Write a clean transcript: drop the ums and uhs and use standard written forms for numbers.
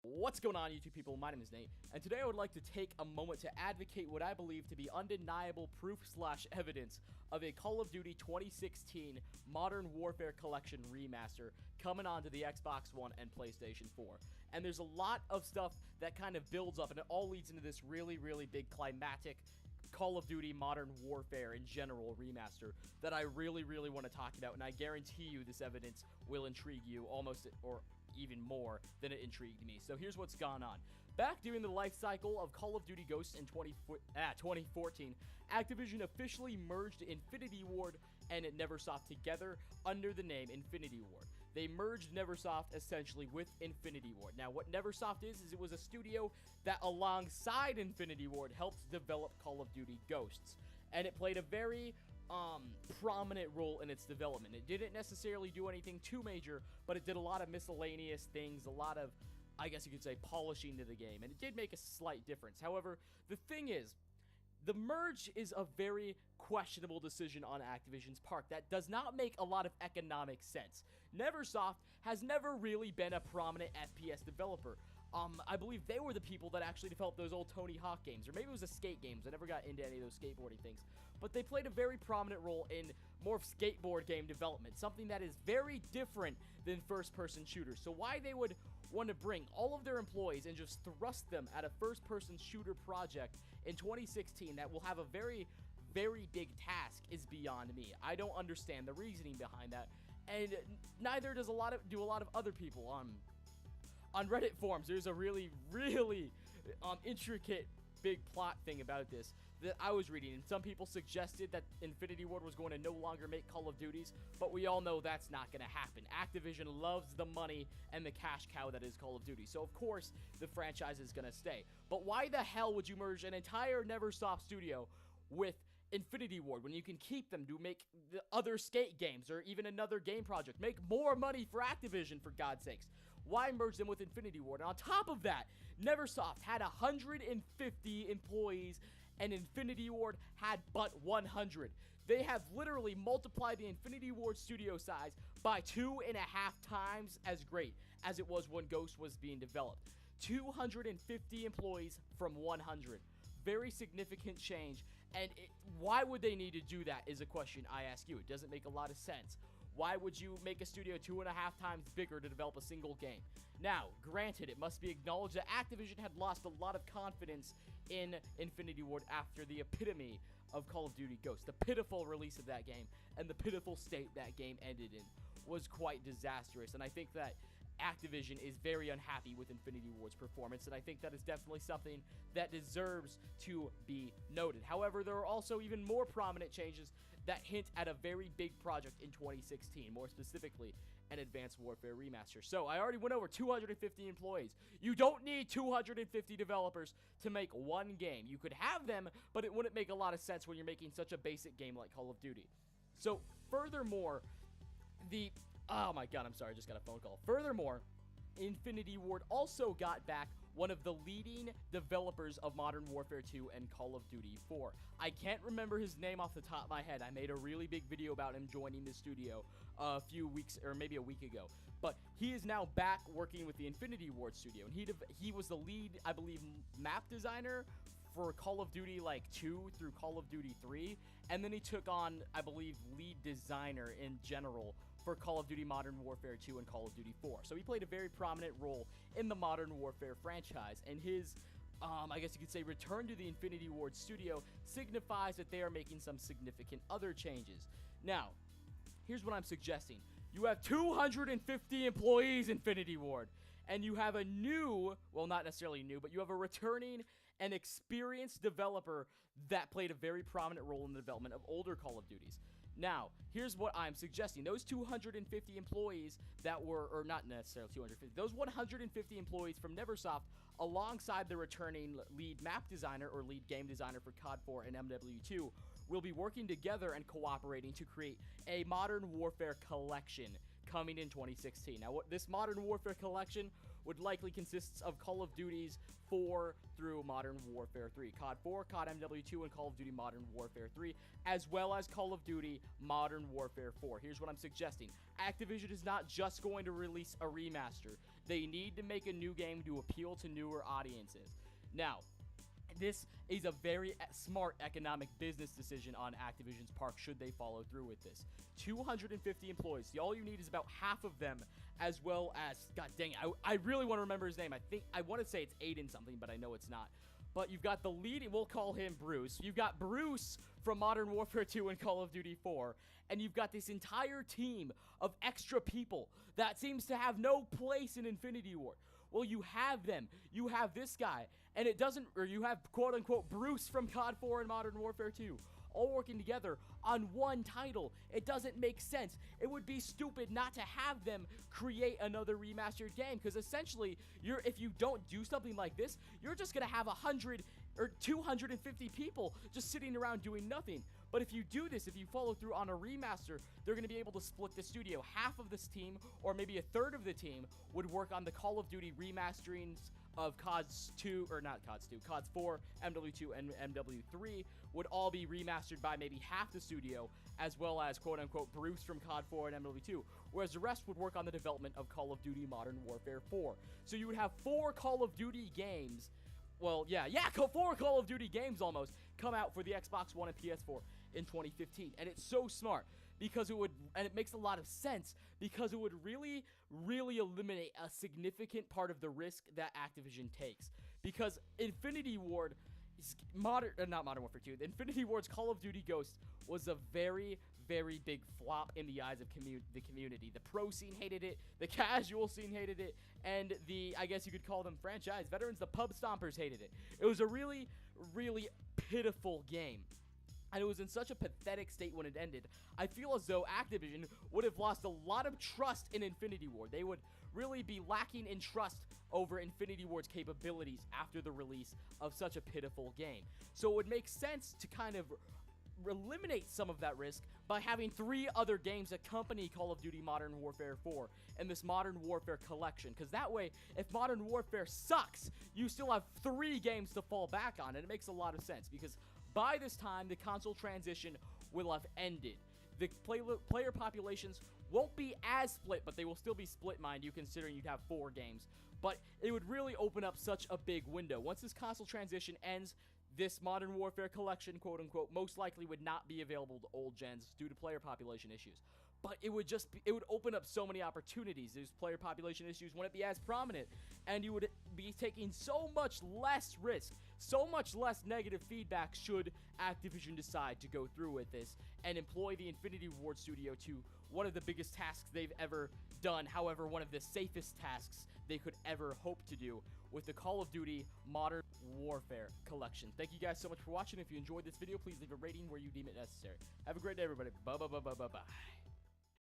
What's going on, YouTube people? My name is Nate, and today I would like to take a moment to advocate what I believe to be undeniable proof/evidence of a Call of Duty 2016 Modern Warfare Collection remaster coming onto the Xbox One and PlayStation 4. And there's a lot of stuff that kind of builds up, and it all leads into this really big climactic Call of Duty Modern Warfare in general remaster that I really want to talk about, and I guarantee you this evidence will intrigue you almost or even more than it intrigued me. So here's what's gone on. Back during the life cycle of Call of Duty Ghosts in 2014, Activision officially merged Infinity Ward and Neversoft together under the name Infinity Ward. They merged Neversoft essentially with Infinity Ward. Now, what Neversoft is it was a studio that alongside Infinity Ward helped develop Call of Duty Ghosts, and it played a very prominent role in its development. It didn't necessarily do anything too major, but it did a lot of miscellaneous things, a lot of, I guess you could say, polishing to the game, and it did make a slight difference. However, the thing is, the merge is a very questionable decision on Activision's part that does not make a lot of economic sense. Neversoft has never really been a prominent FPS developer. I believe they were the people that actually developed those old Tony Hawk games, or maybe it was the skate games. I never got into any of those skateboarding things, but they played a very prominent role in more of skateboard game development, something that is very different than first-person shooters. So why they would want to bring all of their employees and just thrust them at a first-person shooter project in 2016 that will have a very big task is beyond me. I don't understand the reasoning behind that, and neither does a lot of other people. On Reddit forums, there's a really intricate big plot thing about this that I was reading, and some people suggested that Infinity Ward was going to no longer make Call of Duties, but we all know that's not going to happen. Activision loves the money and the cash cow that is Call of Duty, so of course the franchise is going to stay. But why the hell would you merge an entire Neversoft studio with Infinity Ward when you can keep them to make the other skate games or even another game project? Make more money for Activision, for God's sakes. Why merge them with Infinity Ward? And on top of that, Neversoft had 150 employees and Infinity Ward had but 100. They have literally multiplied the Infinity Ward studio size by 2.5 times as great as it was when Ghost was being developed. 250 employees from 100. Very significant change, and why would they need to do that is a question I ask you. It doesn't make a lot of sense. Why would you make a studio 2.5 times bigger to develop a single game? Now, granted, it must be acknowledged that Activision had lost a lot of confidence in Infinity Ward after the epitome of Call of Duty Ghosts. The pitiful release of that game and the pitiful state that game ended in was quite disastrous, and I think that Activision is very unhappy with Infinity Ward's performance, and I think that is definitely something that deserves to be noted. However, there are also even more prominent changes that hint at a very big project in 2016, more specifically an Advanced Warfare remaster. So, I already went over 250 employees. You don't need 250 developers to make one game. You could have them, but it wouldn't make a lot of sense when you're making such a basic game like Call of Duty. So, furthermore, oh my god, I'm sorry, I just got a phone call. Furthermore, Infinity Ward also got back one of the leading developers of Modern Warfare 2 and Call of Duty 4. I can't remember his name off the top of my head. I made a really big video about him joining the studio a few weeks, or maybe a week ago. But he is now back working with the Infinity Ward studio, and he was the lead, I believe, map designer for Call of Duty 2 through Call of Duty 3, and then he took on, I believe, lead designer in general for Call of Duty Modern Warfare 2 and Call of Duty 4. So he played a very prominent role in the Modern Warfare franchise, and his I guess you could say return to the Infinity Ward studio signifies that they are making some significant other changes. Now, here's what I'm suggesting. You have 250 employees, Infinity Ward, and you have a new, well, not necessarily new, but you have a returning and experienced developer that played a very prominent role in the development of older Call of Duties. Now, here's what I'm suggesting. Those 250 employees that were, or not necessarily 250, those 150 employees from Neversoft, alongside the returning lead map designer or lead game designer for COD 4 and MW2, will be working together and cooperating to create a Modern Warfare collection coming in 2016. Now, what this Modern Warfare collection would likely consist of Call of Duties 4 through Modern Warfare 3. COD 4, COD MW2, and Call of Duty Modern Warfare 3, as well as Call of Duty Modern Warfare 4. Here's what I'm suggesting. Activision is not just going to release a remaster. They need to make a new game to appeal to newer audiences. Now, this is a very smart economic business decision on Activision's part should they follow through with this. 250 employees. See, all you need is about half of them, as well as, god dang it, I really want to remember his name. I want to say it's Aiden something, but I know it's not. But you've got the leading, we'll call him Bruce. You've got Bruce from Modern Warfare 2 and Call of Duty 4. And you've got this entire team of extra people that seems to have no place in Infinity Ward. Well, you have them. You have this guy. And it doesn't, or you have quote-unquote Bruce from COD 4 and Modern Warfare 2. All working together on one title. It doesn't make sense. It would be stupid not to have them create another remastered game, because essentially, if you don't do something like this, you're just going to have 100 or 250 people just sitting around doing nothing. But if you do this, if you follow through on a remaster, they're going to be able to split the studio. Half of this team, or maybe a third of the team, would work on the Call of Duty remasterings of CODs 2, or not CODs 2, CODs 4, MW2, and MW3 would all be remastered by maybe half the studio, as well as quote-unquote Bruce from COD 4 and MW2, whereas the rest would work on the development of Call of Duty Modern Warfare 4. So you would have 4 Call of Duty games, well, yeah, 4 Call of Duty games almost, come out for the Xbox One and PS4 in 2015, and it's so smart. Because it makes a lot of sense, because it would really, really eliminate a significant part of the risk that Activision takes. Because Infinity Ward, not Modern Warfare 2, Infinity Ward's Call of Duty Ghosts was a very, very big flop in the eyes of the community. The pro scene hated it, the casual scene hated it, and the, I guess you could call them franchise veterans, the pub stompers hated it. It was a really, really pitiful game. And it was in such a pathetic state when it ended. I feel as though Activision would have lost a lot of trust in Infinity Ward. They would really be lacking in trust over Infinity Ward's capabilities after the release of such a pitiful game. So it would make sense to kind of eliminate some of that risk by having 3 other games accompany Call of Duty Modern Warfare 4 and this Modern Warfare collection. Because that way, if Modern Warfare sucks, you still have 3 games to fall back on. And it makes a lot of sense because by this time, the console transition will have ended. The player populations won't be as split, but they will still be split, mind you, considering you'd have 4 games. But it would really open up such a big window. Once this console transition ends, this Modern Warfare collection, quote-unquote, most likely would not be available to old gens due to player population issues. But it would open up so many opportunities. These player population issues wouldn't be as prominent, and you would be taking so much less risk, so much less negative feedback should Activision decide to go through with this and employ the Infinity Ward studio to one of the biggest tasks they've ever done, however, one of the safest tasks they could ever hope to do with the Call of Duty Modern Warfare collection. Thank you guys so much for watching. If you enjoyed this video, please leave a rating where you deem it necessary. Have a great day, everybody. Bye-bye.